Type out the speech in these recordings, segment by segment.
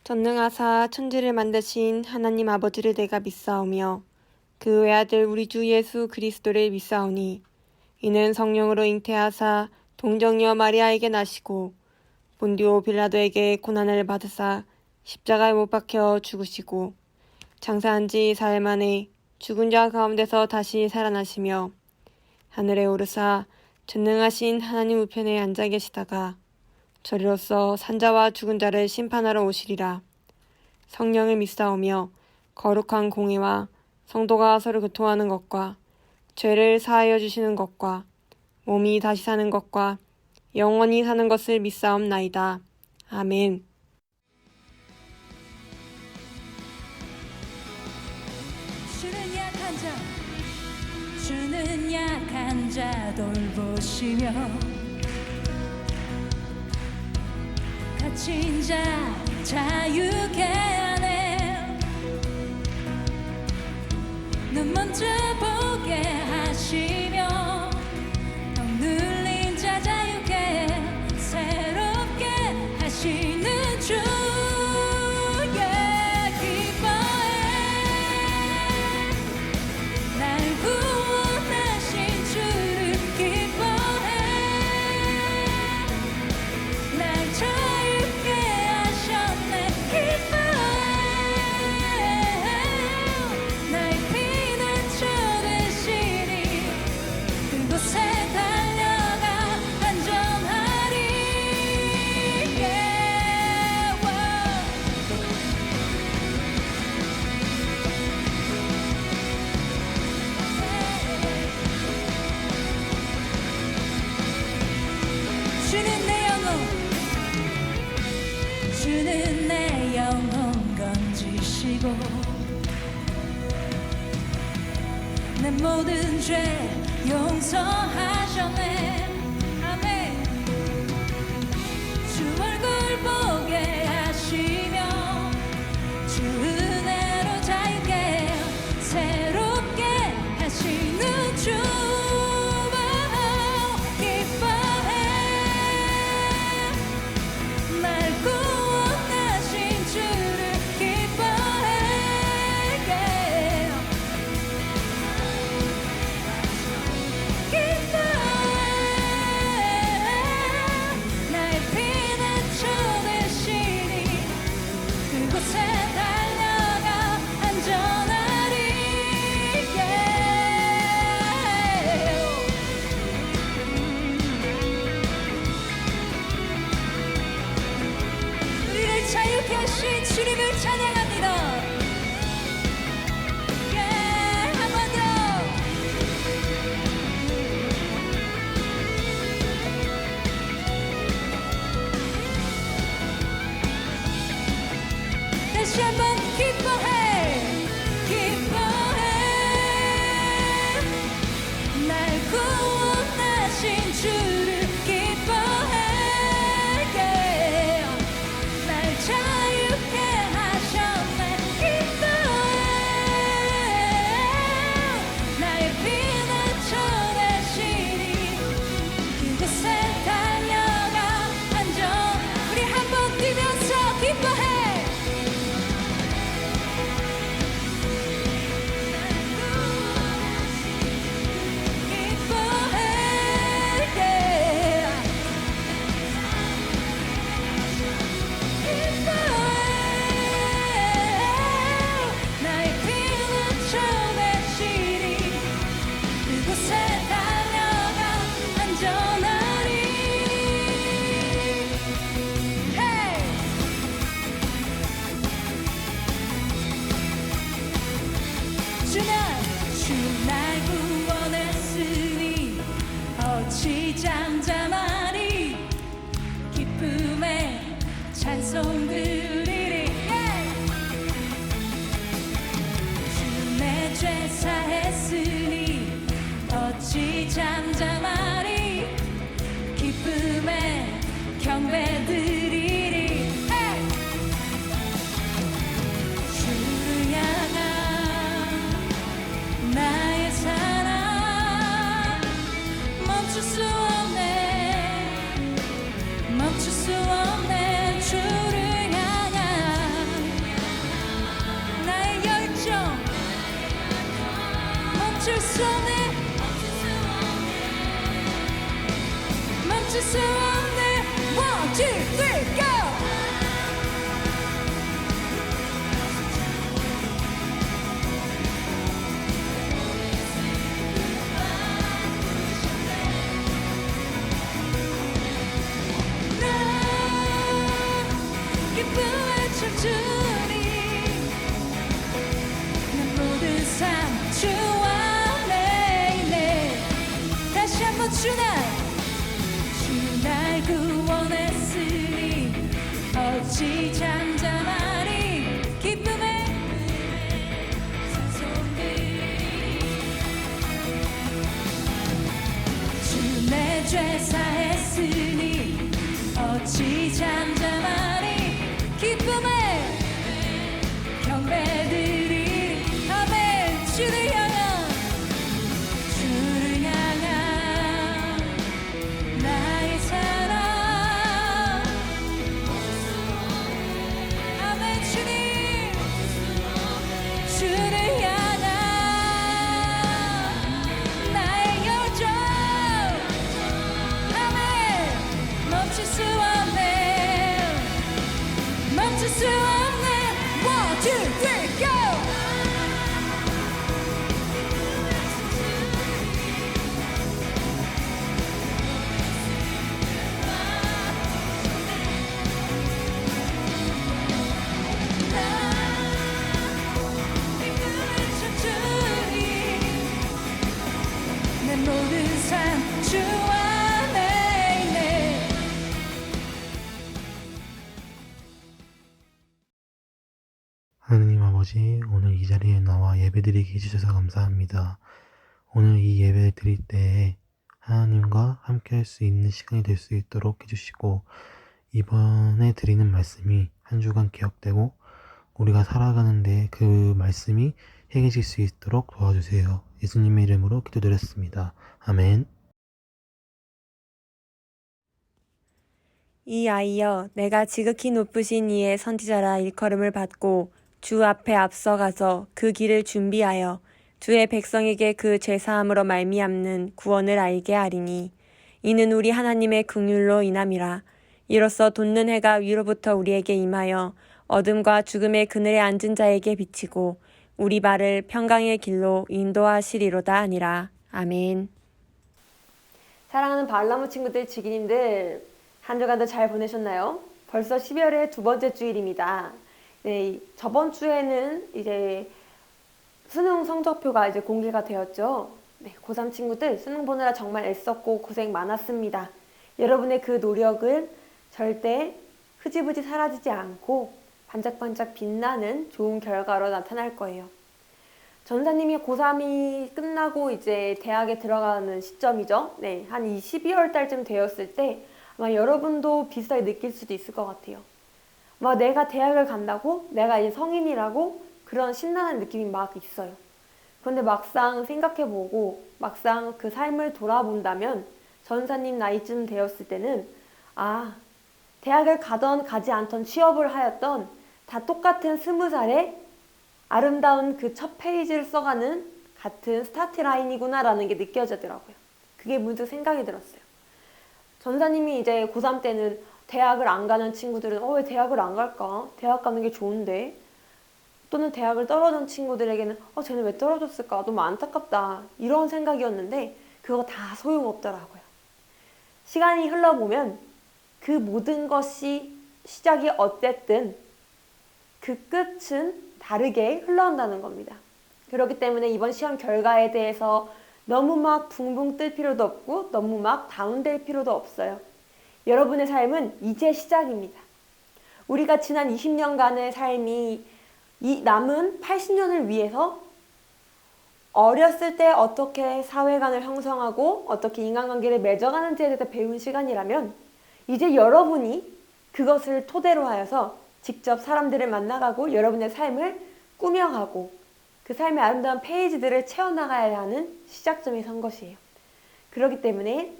전능하사 천지를 만드신 하나님 아버지를 내가 믿사오며 그 외아들 우리 주 예수 그리스도를 믿사오니 이는 성령으로 잉태하사 동정녀 마리아에게 나시고 본디오 빌라도에게 고난을 받으사 십자가에 못 박혀 죽으시고 장사한 지 사흘 만에 죽은 자 가운데서 다시 살아나시며 하늘에 오르사 전능하신 하나님 우편에 앉아 계시다가 저리로서 산자와 죽은 자를 심판하러 오시리라. 성령을 믿사오며 거룩한 공회와 성도가 서로 교통하는 것과 죄를 사하여 주시는 것과 몸이 다시 사는 것과 영원히 사는 것을 믿사옵나이다. 아멘. 주는 약한 자 돌보시며 갇힌 자 자유케 하네. 눈 먼저 보게 하시며 억눌린 자 자유케 새롭게 하시는 주. 주는 내 영혼 건지시고 내 모든 죄 용서하셨네. 아멘. 주 얼굴 보게 하시며 주 은혜로 자유케 새롭게 하시는 주. 주님을 찬양합니다. 한 번 더. 다시 한번 기뻐해, 기뻐해. 날 구원하신 주를 기뻐해. 날 자유케 날 구원했으니 어찌 잠잠하리. 기쁨에 찬송 드리리. 주 내 죄 사했으니 어찌 잠잠하리. 기쁨에 경배 드리리. 주를 향한 나의 사랑 멈출 수 없네. 멈출 수 없네. 주를 향한 멈출 수 없네. One, two, three, go. 기쁨을 춤추니 내 모든 삶 주 안에 있네. 다시 한번 주 날 구원했으니 어찌 잠잠하니. 기쁨의 산소들이 주 내 죄 사했으니 어찌 잠잠하니. 기쁨의 경배들이 아멘. 주를 향한 나의 사랑. 아멘. 주님 주를 향한 나의 열정. 아멘. 멈출 수 없네. 멈출 수 없네. One, two, three, go. 내 모든 삶 주 안에 있네. 하느님 아버지, 오늘 이 자리에 나와 예배드리게 해주셔서 감사합니다. 오늘 이 예배 드릴 때에 하나님과 함께 할 수 있는 시간이 될 수 있도록 해주시고, 이번에 드리는 말씀이 한 주간 기억되고 우리가 살아가는데 그 말씀이 행해질 수 있도록 도와주세요. 예수님의 이름으로 기도드렸습니다. 아멘. 이 아이여, 내가 지극히 높으신 이의 선지자라 일컬음을 받고 주 앞에 앞서가서 그 길을 준비하여 주의 백성에게 그 죄사함으로 말미암는 구원을 알게 하리니 이는 우리 하나님의 긍휼로 인함이라. 이로써 돋는 해가 위로부터 우리에게 임하여 어둠과 죽음의 그늘에 앉은 자에게 비치고 우리 발을 평강의 길로 인도하시리로다 하니라. 아멘. 사랑하는 바울나무 친구들, 지기님들, 한 주간도 잘 보내셨나요? 벌써 12월의 두 번째 주일입니다. 네, 저번 주에는 이제 수능 성적표가 이제 공개가 되었죠. 네, 고3 친구들 수능 보느라 정말 애썼고 고생 많았습니다. 여러분의 그 노력은 절대 흐지부지 사라지지 않고 반짝반짝 빛나는 좋은 결과로 나타날 거예요. 전사님이 고3이 끝나고 이제 대학에 들어가는 시점이죠. 네, 한 12월 달쯤 되었을 때 아마 여러분도 비슷하게 느낄 수도 있을 것 같아요. 막 내가 대학을 간다고? 내가 이제 성인이라고? 그런 신나는 느낌이 막 있어요. 그런데 막상 생각해보고 막상 그 삶을 돌아본다면 전사님 나이쯤 되었을 때는 대학을 가던 가지 않던 취업을 하였던 다 똑같은 20살에 아름다운 그 첫 페이지를 써가는 같은 스타트 라인이구나 라는 게 느껴지더라고요. 그게 문득 생각이 들었어요. 전사님이 이제 고3 때는 대학을 안 가는 친구들은 왜 대학을 안 갈까? 대학 가는 게 좋은데. 또는 대학을 떨어진 친구들에게는 쟤는 왜 떨어졌을까? 너무 안타깝다. 이런 생각이었는데 그거 다 소용없더라고요. 시간이 흘러보면 그 모든 것이 시작이 어쨌든 그 끝은 다르게 흘러온다는 겁니다. 그렇기 때문에 이번 시험 결과에 대해서 너무 막 붕붕 뜰 필요도 없고 너무 막 다운될 필요도 없어요. 여러분의 삶은 이제 시작입니다. 우리가 지난 20년간의 삶이 이 남은 80년을 위해서 어렸을 때 어떻게 사회관을 형성하고 어떻게 인간관계를 맺어가는지에 대해서 배운 시간이라면 이제 여러분이 그것을 토대로 하여서 직접 사람들을 만나가고 여러분의 삶을 꾸며가고 그 삶의 아름다운 페이지들을 채워나가야 하는 시작점이 선 것이에요. 그렇기 때문에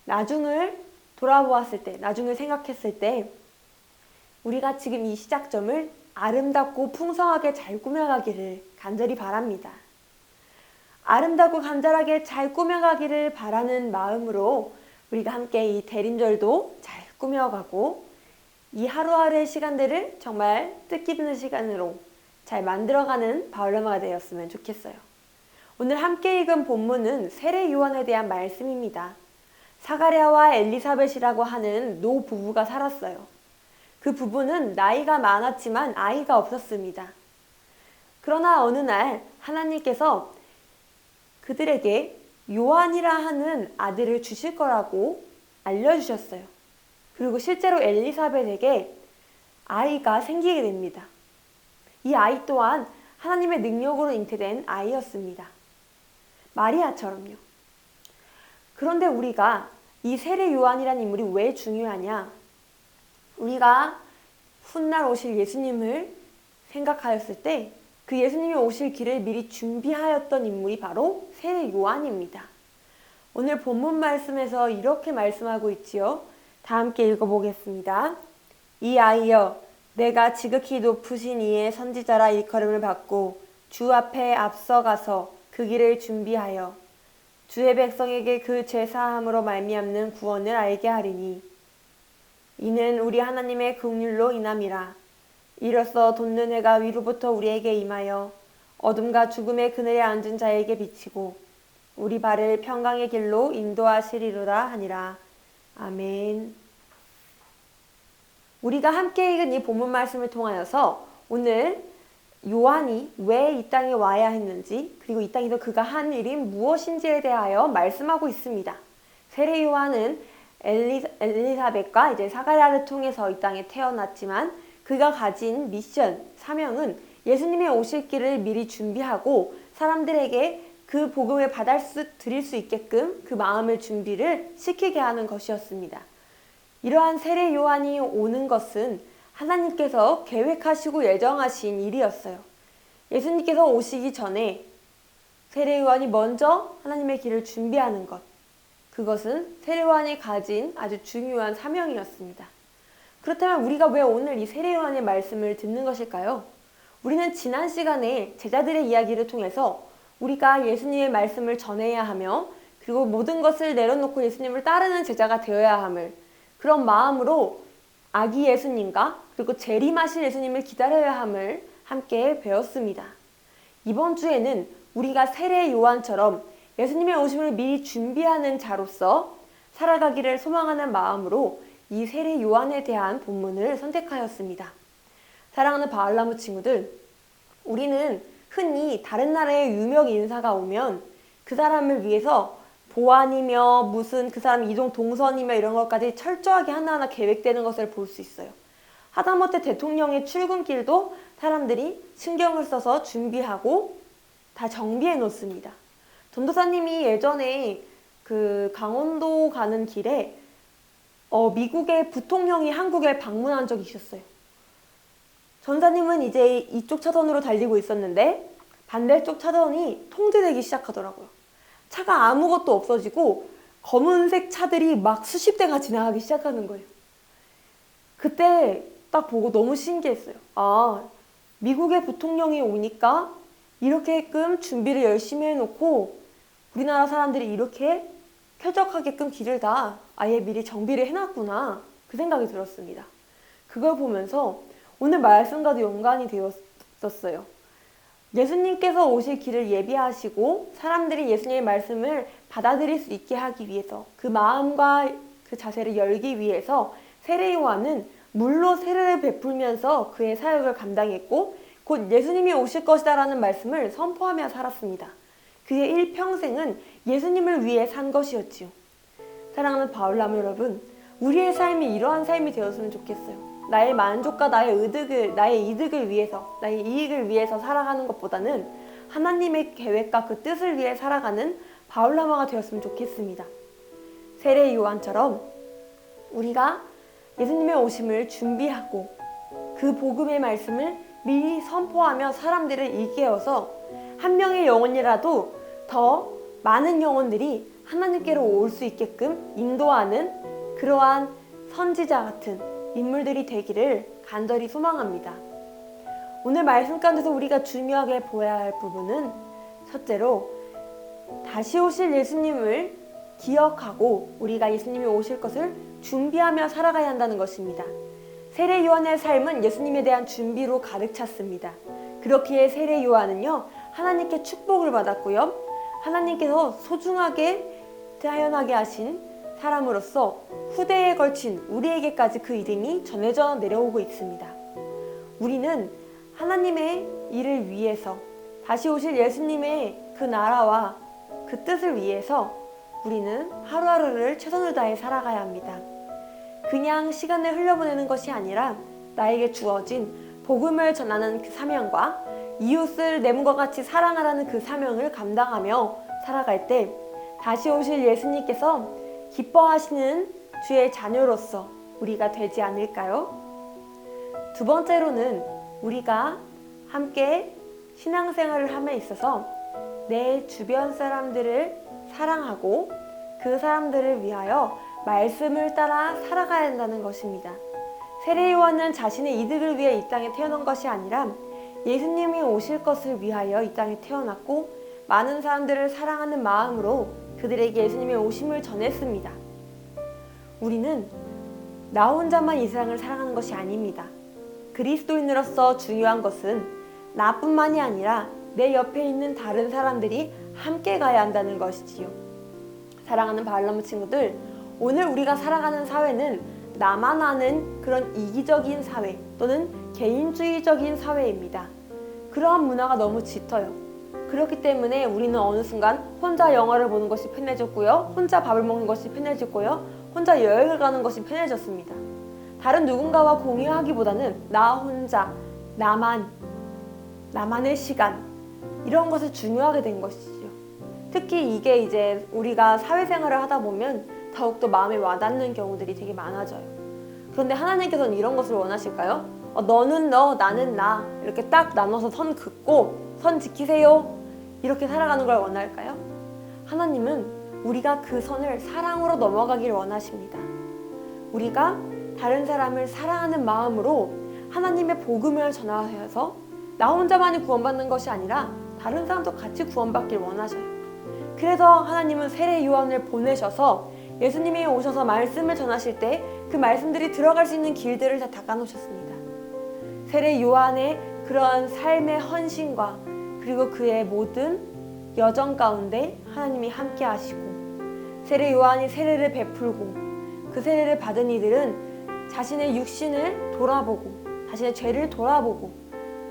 나중을 돌아보았을 때, 나중을 생각했을 때 우리가 지금 이 시작점을 아름답고 풍성하게 잘 꾸며가기를 간절히 바랍니다. 아름답고 간절하게 잘 꾸며가기를 바라는 마음으로 우리가 함께 이 대림절도 잘 꾸며가고 이 하루하루의 시간들을 정말 뜻깊은 시간으로 잘 만들어가는 바울라마가 되었으면 좋겠어요. 오늘 함께 읽은 본문은 세례 요한에 대한 말씀입니다. 사가랴와 엘리사벳이라고 하는 노 부부가 살았어요. 그 부부는 나이가 많았지만 아이가 없었습니다. 그러나 어느 날 하나님께서 그들에게 요한이라 하는 아들을 주실 거라고 알려주셨어요. 그리고 실제로 엘리사벳에게 아이가 생기게 됩니다. 이 아이 또한 하나님의 능력으로 잉태된 아이였습니다. 마리아처럼요. 그런데 우리가 이 세례 요한이라는 인물이 왜 중요하냐? 우리가 훗날 오실 예수님을 생각하였을 때 그 예수님이 오실 길을 미리 준비하였던 인물이 바로 세례 요한입니다. 오늘 본문 말씀에서 이렇게 말씀하고 있지요. 다 함께 읽어보겠습니다. 이 아이여, 내가 지극히 높으신 이의 선지자라 일컬음을 받고 주 앞에 앞서가서 그 길을 준비하여 주의 백성에게 그 죄사함으로 말미암는 구원을 알게 하리니 이는 우리 하나님의 긍휼로 인함이라. 이로써 돋는 해가 위로부터 우리에게 임하여 어둠과 죽음의 그늘에 앉은 자에게 비치고 우리 발을 평강의 길로 인도하시리로다 하니라. 아멘. 우리가 함께 읽은 이 본문 말씀을 통하여서 오늘 요한이 왜 이 땅에 와야 했는지, 그리고 이 땅에서 그가 한 일이 무엇인지에 대하여 말씀하고 있습니다. 세례 요한은 엘리사벳과 이제 사가랴를 통해서 이 땅에 태어났지만 그가 가진 미션, 사명은 예수님의 오실 길을 미리 준비하고 사람들에게 그 복음을 드릴 수 있게끔 그 마음을 준비를 시키게 하는 것이었습니다. 이러한 세례 요한이 오는 것은 하나님께서 계획하시고 예정하신 일이었어요. 예수님께서 오시기 전에 세례 요한이 먼저 하나님의 길을 준비하는 것, 그것은 세례 요한이 가진 아주 중요한 사명이었습니다. 그렇다면 우리가 왜 오늘 이 세례 요한의 말씀을 듣는 것일까요? 우리는 지난 시간에 제자들의 이야기를 통해서 우리가 예수님의 말씀을 전해야 하며 그리고 모든 것을 내려놓고 예수님을 따르는 제자가 되어야 함을, 그런 마음으로 아기 예수님과 그리고 재림하실 예수님을 기다려야 함을 함께 배웠습니다. 이번 주에는 우리가 세례 요한처럼 예수님의 오심을 미리 준비하는 자로서 살아가기를 소망하는 마음으로 이 세례 요한에 대한 본문을 선택하였습니다. 사랑하는 바울나무 친구들, 우리는 흔히 다른 나라의 유명 인사가 오면 그 사람을 위해서 보안이며 무슨 그 사람 이동 동선이며 이런 것까지 철저하게 하나하나 계획되는 것을 볼 수 있어요. 하다못해 대통령의 출근길도 사람들이 신경을 써서 준비하고 다 정비해 놓습니다. 전도사님이 예전에 그 강원도 가는 길에 미국의 부통령이 한국에 방문한 적이 있었어요. 전사님은 이제 이쪽 차선으로 달리고 있었는데 반대쪽 차선이 통제되기 시작하더라고요. 차가 아무것도 없어지고 검은색 차들이 막 수십 대가 지나가기 시작하는 거예요. 그때 딱 보고 너무 신기했어요. 아, 미국의 부통령이 오니까 이렇게끔 준비를 열심히 해놓고 우리나라 사람들이 이렇게 쾌적하게끔 길을 다 아예 미리 정비를 해놨구나, 그 생각이 들었습니다. 그걸 보면서 오늘 말씀과도 연관이 되었었어요. 예수님께서 오실 길을 예비하시고 사람들이 예수님의 말씀을 받아들일 수 있게 하기 위해서, 그 마음과 그 자세를 열기 위해서 세례 요한은 물로 세례를 베풀면서 그의 사역을 감당했고 곧 예수님이 오실 것이다라는 말씀을 선포하며 살았습니다. 그의 일평생은 예수님을 위해 산 것이었지요. 사랑하는 바울나무 여러분, 우리의 삶이 이러한 삶이 되었으면 좋겠어요. 나의 만족과 나의 이득을 위해서, 나의 이익을 위해서 살아가는 것보다는 하나님의 계획과 그 뜻을 위해 살아가는 바울나무가 되었으면 좋겠습니다. 세례 요한처럼 우리가 예수님의 오심을 준비하고 그 복음의 말씀을 미리 선포하며 사람들을 일깨워서 한 명의 영혼이라도 더 많은 영혼들이 하나님께로 올 수 있게끔 인도하는 그러한 선지자 같은 인물들이 되기를 간절히 소망합니다. 오늘 말씀 가운데서 우리가 중요하게 보아야 할 부분은 첫째로 다시 오실 예수님을 기억하고 우리가 예수님이 오실 것을 준비하며 살아가야 한다는 것입니다. 세례 요한의 삶은 예수님에 대한 준비로 가득 찼습니다. 그렇기에 세례 요한은요, 하나님께 축복을 받았고요, 하나님께서 소중하게 태어나게 하신 사람으로서 후대에 걸친 우리에게까지 그 이름이 전해져 내려오고 있습니다. 우리는 하나님의 일을 위해서, 다시 오실 예수님의 그 나라와 그 뜻을 위해서 우리는 하루하루를 최선을 다해 살아가야 합니다. 그냥 시간을 흘려보내는 것이 아니라 나에게 주어진 복음을 전하는 그 사명과 이웃을 내 몸과 같이 사랑하라는 그 사명을 감당하며 살아갈 때 다시 오실 예수님께서 기뻐하시는 주의 자녀로서 우리가 되지 않을까요? 두 번째로는 우리가 함께 신앙생활을 함에 있어서 내 주변 사람들을 사랑하고 그 사람들을 위하여 말씀을 따라 살아가야 한다는 것입니다. 세례 요한은 자신의 이득을 위해 이 땅에 태어난 것이 아니라 예수님이 오실 것을 위하여 이 땅에 태어났고 많은 사람들을 사랑하는 마음으로 그들에게 예수님의 오심을 전했습니다. 우리는 나 혼자만 이 세상을 사랑하는 것이 아닙니다. 그리스도인으로서 중요한 것은 나뿐만이 아니라 내 옆에 있는 다른 사람들이 함께 가야 한다는 것이지요. 사랑하는 바울람무 친구들, 오늘 우리가 살아가는 사회는 나만 아는 그런 이기적인 사회 또는 개인주의적인 사회입니다. 그러한 문화가 너무 짙어요. 그렇기 때문에 우리는 어느 순간 혼자 영화를 보는 것이 편해졌고요, 혼자 밥을 먹는 것이 편해졌고요, 혼자 여행을 가는 것이 편해졌습니다. 다른 누군가와 공유하기보다는 나 혼자, 나만의 시간, 이런 것을 중요하게 된 것이죠. 특히 이게 이제 우리가 사회생활을 하다 보면 더욱더 마음에 와닿는 경우들이 되게 많아져요. 그런데 하나님께서는 이런 것을 원하실까요? 너는 너, 나는 나, 이렇게 딱 나눠서 선 긋고 선 지키세요, 이렇게 살아가는 걸 원할까요? 하나님은 우리가 그 선을 사랑으로 넘어가길 원하십니다. 우리가 다른 사람을 사랑하는 마음으로 하나님의 복음을 전하여서 나 혼자만이 구원받는 것이 아니라 다른 사람도 같이 구원받길 원하셔요. 그래서 하나님은 세례 요한을 보내셔서 예수님이 오셔서 말씀을 전하실 때 그 말씀들이 들어갈 수 있는 길들을 다 닦아놓으셨습니다. 세례 요한의 그러한 삶의 헌신과 그리고 그의 모든 여정 가운데 하나님이 함께 하시고, 세례 요한이 세례를 베풀고 그 세례를 받은 이들은 자신의 육신을 돌아보고 자신의 죄를 돌아보고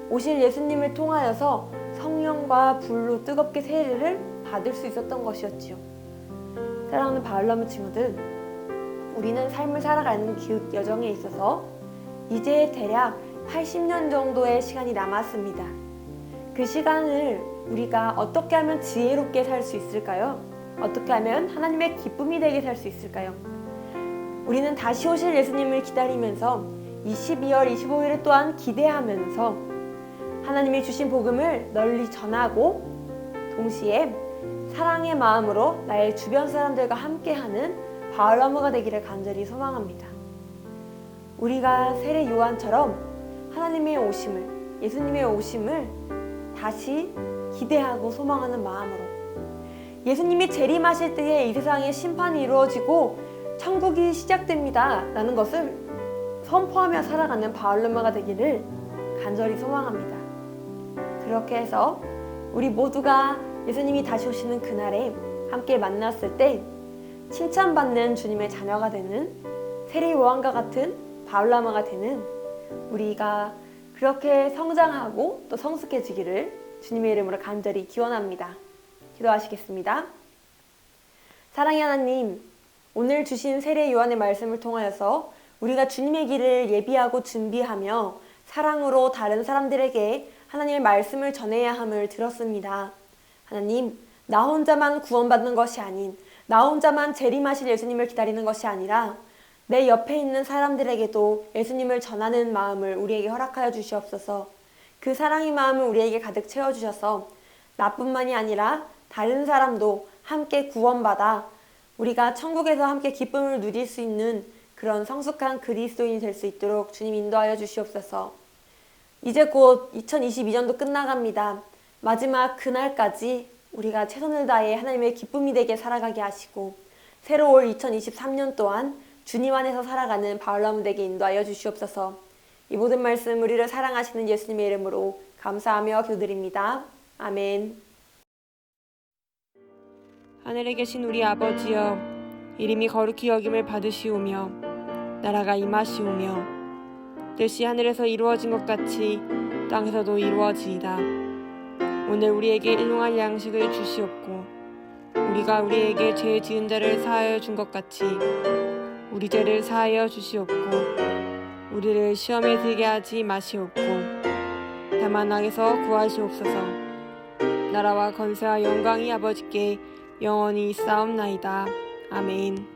오실 예수님을 통하여서 성령과 불로 뜨겁게 세례를 받을 수 있었던 것이었지요. 사랑하는 바울람무 친구들, 우리는 삶을 살아가는 그 여정에 있어서 이제 대략 80년 정도의 시간이 남았습니다. 그 시간을 우리가 어떻게 하면 지혜롭게 살 수 있을까요? 어떻게 하면 하나님의 기쁨이 되게 살 수 있을까요? 우리는 다시 오실 예수님을 기다리면서 12월 25일을 또한 기대하면서 하나님이 주신 복음을 널리 전하고 동시에 사랑의 마음으로 나의 주변 사람들과 함께하는 바울람무가 되기를 간절히 소망합니다. 우리가 세례 요한처럼 하나님의 오심을, 예수님의 오심을 다시 기대하고 소망하는 마음으로 예수님이 재림하실 때에 이 세상에 심판이 이루어지고 천국이 시작됩니다 라는 것을 선포하며 살아가는 바울람무가 되기를 간절히 소망합니다. 그렇게 해서 우리 모두가 예수님이 다시 오시는 그날에 함께 만났을 때 칭찬받는 주님의 자녀가 되는 세례 요한과 같은 바울람무가 되는 우리가 그렇게 성장하고 또 성숙해지기를 주님의 이름으로 간절히 기원합니다. 기도하시겠습니다. 사랑의 하나님, 오늘 주신 세례 요한의 말씀을 통하여서 우리가 주님의 길을 예비하고 준비하며 사랑으로 다른 사람들에게 하나님의 말씀을 전해야 함을 들었습니다. 하나님, 나 혼자만 구원받는 것이 아닌, 나 혼자만 재림하실 예수님을 기다리는 것이 아니라 내 옆에 있는 사람들에게도 예수님을 전하는 마음을 우리에게 허락하여 주시옵소서. 그 사랑의 마음을 우리에게 가득 채워주셔서 나뿐만이 아니라 다른 사람도 함께 구원받아 우리가 천국에서 함께 기쁨을 누릴 수 있는 그런 성숙한 그리스도인이 될 수 있도록 주님 인도하여 주시옵소서. 이제 곧 2022년도 끝나갑니다. 마지막 그날까지 우리가 최선을 다해 하나님의 기쁨이 되게 살아가게 하시고 새로 올 2023년 또한 주님 안에서 살아가는 바울라문에게 인도하여 주시옵소서. 이 모든 말씀 우리를 사랑하시는 예수님의 이름으로 감사하며 기도드립니다. 아멘. 하늘에 계신 우리 아버지여, 이름이 거룩히 여김을 받으시오며 나라가 임하시오며 뜻이 하늘에서 이루어진 것 같이 땅에서도 이루어지이다. 오늘 우리에게 일용할 양식을 주시옵고 우리가 우리에게 죄 지은 자를 사하여 준 것 같이 우리 죄를 사하여 주시옵고 우리를 시험에 들게 하지 마시옵고 다만 악에서 구하시옵소서. 나라와 권세와 영광이 아버지께 영원히 있사옵나이다. 아멘.